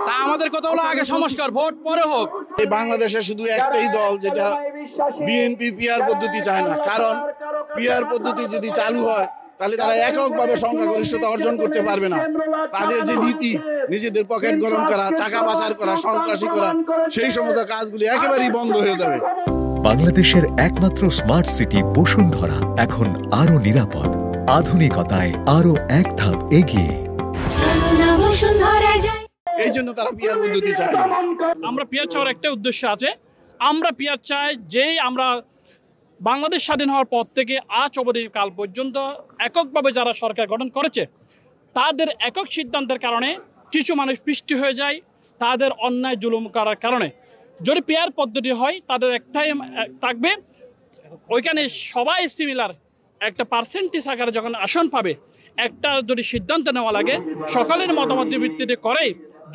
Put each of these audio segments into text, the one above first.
তা আমাদের কথা হলো আগে সংস্কার, ভোট পরে হোক। এই বাংলাদেশে শুধু একটাই দল যেটা বিএনপি পিআর পদ্ধতি চায় না, কারণ পিআর পদ্ধতি যদি চালু হয় তাহলে তারা এককভাবে সংখ্যাগরিষ্ঠতা অর্জন করতে পারবে না। তাদের যে নীতি, নিজেদের পকেট গরম করা, টাকা পাচার করা, সন্ত্রাসী করা, সেই সমস্ত কাজগুলি একেবারেই বন্ধ হয়ে যাবে। বাংলাদেশের একমাত্র স্মার্ট সিটি বসুন্ধরা এখন আরো নিরাপদ, আধুনিকতায় আরো এক ধাপ এগিয়ে। এই জন্য তারা পিআর পদ্ধতি চায় না। আমরা পিআর চাওয়ার একটা উদ্দেশ্য আছে, আমরা পিআর চাই যেই আমরা বাংলাদেশ স্বাধীন হওয়ার পর থেকে আজ অবধি কাল পর্যন্ত এককভাবে যারা সরকার গঠন করেছে তাদের একক সিদ্ধান্তের কারণে কিছু মানুষ পিষ্ট হয়ে যায়, তাদের অন্যায় জুলুম করার কারণে। যদি পিআর পদ্ধতি হয় তাদের একটাই থাকবে, ওইখানে সবাই সিমিলার একটা পার্সেন্টেজ আকারে যখন আসন পাবে, একটা যদি সিদ্ধান্ত নেওয়া লাগে সকলের মতামতের ভিত্তিতে করে,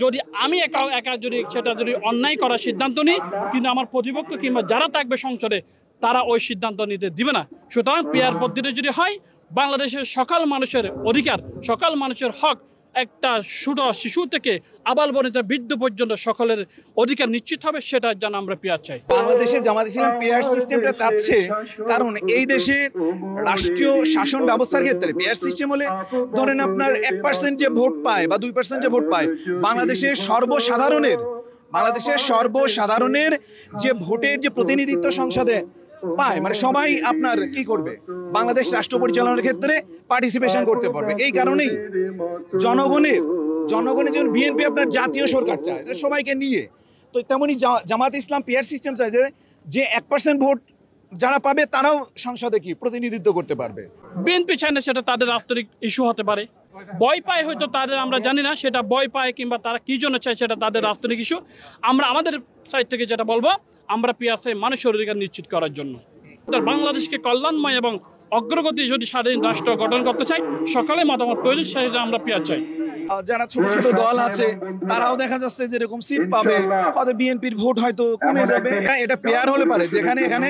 যদি আমি একা যদি সেটা যদি অন্যায় করার সিদ্ধান্ত নিই, কিন্তু আমার প্রতিপক্ষ কিংবা যারা থাকবে সংসদে তারা ওই সিদ্ধান্ত নিতে দিবে না। সুতরাং পিআর পদ্ধতি যদি হয়, বাংলাদেশের সকল মানুষের অধিকার, সকল মানুষের হক, একটা ছোট শিশু থেকে আবাল বনিতা বৃদ্ধ পর্যন্ত সকলের অধিকার নিশ্চিত হবে, সেটার জন্য আমরা পিআর চাই। বাংলাদেশে জামাত ইসলাম পিআর সিস্টেমটা চাচ্ছে কারণ এই দেশের রাষ্ট্রীয় শাসন ব্যবস্থার ক্ষেত্রে পিআর সিস্টেম হলে ধরেন আপনার 1% যে ভোট পায় বা 2% যে ভোট পায়, বাংলাদেশের সর্বসাধারণের যে ভোটের যে প্রতিনিধিত্ব সংসদে পায়, মানে সবাই আপনার কি করবে, বাংলাদেশ রাষ্ট্র পরিচালনার ক্ষেত্রে পার্টিসিপেশন করতে পারবে। এই কারণেই জনগণের যেমন বিএনপি আপনার জাতীয় সরকার চায় সবাইকে নিয়ে, তো তেমনই জামাত ইসলাম পিআর সিস্টেম চায় যে 1% ভোট যারা পাবে তারাও সংসদে কি প্রতিনিধিত্ব করতে পারবে। বিএনপি চায় না, সেটা তাদের রাজনৈতিক ইস্যু হতে পারে, ভয় পায় হয়তো তাদের, আমরা জানি না সেটা ভয় পায় কিংবা তারা কী জন্য চায়, সেটা তাদের রাজনৈতিক ইস্যু। আমরা আমাদের সাইড থেকে যেটা বলবো, আমরা পিআর চাই মানুষের অধিকার নিশ্চিত করার জন্য। বাংলাদেশকে কল্যাণময় এবং অগ্রগতি যদি স্বাধীন রাষ্ট্র গঠন করতে চাই, সকলে মতামত প্রয়োজন, সেটা আমরা পিআর চাই। যারা ছোট ছোট দল আছে তারাও দেখা যাচ্ছে যেরকম সিট পাবে, হয়তো বিএনপির ভোট হয়তো কমে যাবে। এটা পেয়ার হলে পারে যেখানে এখানে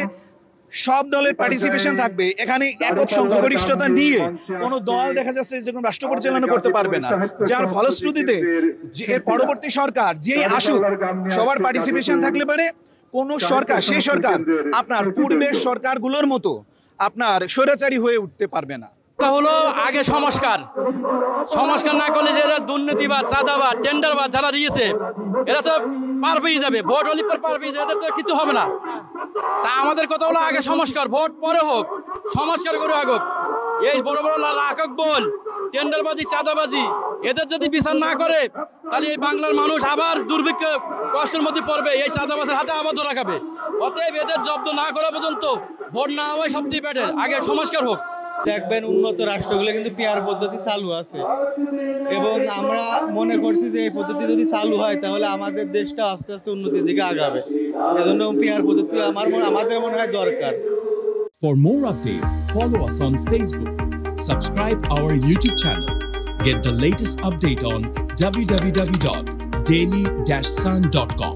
সব দলের পার্টিসিপেশন থাকবে, এখানে একক সংখ্যাগরিষ্ঠতা নিয়ে কোনো দল দেখা যাচ্ছে যেরকম রাষ্ট্র পরিচালনা করতে পারবে না, যার ফলশ্রুতিতে যে এর পরবর্তী সরকার যেই আসুক সবার পার্টিসিপেশন থাকলে পারে কোন সরকার, সেই সরকার আপনার পূর্বের সরকারগুলোর মতো আপনার স্বৈরাচারী হয়ে উঠতে পারবে না। তা হলো আগে সংস্কার না করলে যারা দুর্নীতিবাদ, চাঁদাবাদ, টেন্ডারবাদ যারা দিয়েছে এরা তো পার পেয়ে যাবে, ভোট হলে পার পেয়ে যাবে, তো কিছু হবে না। তা আমাদের কথা হলো আগে সংস্কার, ভোট পরে হোক, সংস্কার করে আগুক। এই বড় বড় রাখক বল, টেন্ডারবাজি, চাঁদাবাজি, এদের যদি বিচার না করে তাহলে এই বাংলার মানুষ আবার দুর্ভিক্ষ কষ্টের মধ্যে পড়বে, এই চাঁদাবাজের হাতে আবার ধরা খাবে। অতএব এদের জব্দ না করা পর্যন্ত ভোট না হওয়াই সবচেয়ে বেটার, আগে সংস্কার হোক। দেখবেন উন্নত রাষ্ট্রগুলো কিন্তু পিআর পদ্ধতি চালু আছে এবং আমরা মনে করছি যে এই পদ্ধতি যদি চালু হয় তাহলে আমাদের দেশটা আস্তে আস্তে উন্নতির দিকে আগাবে। এজন্য পিআর পদ্ধতি আমাদের মনে হয় দরকার। For more updates, follow us on Facebook, subscribe our YouTube channel, get the latest update on www.daily-sun.com.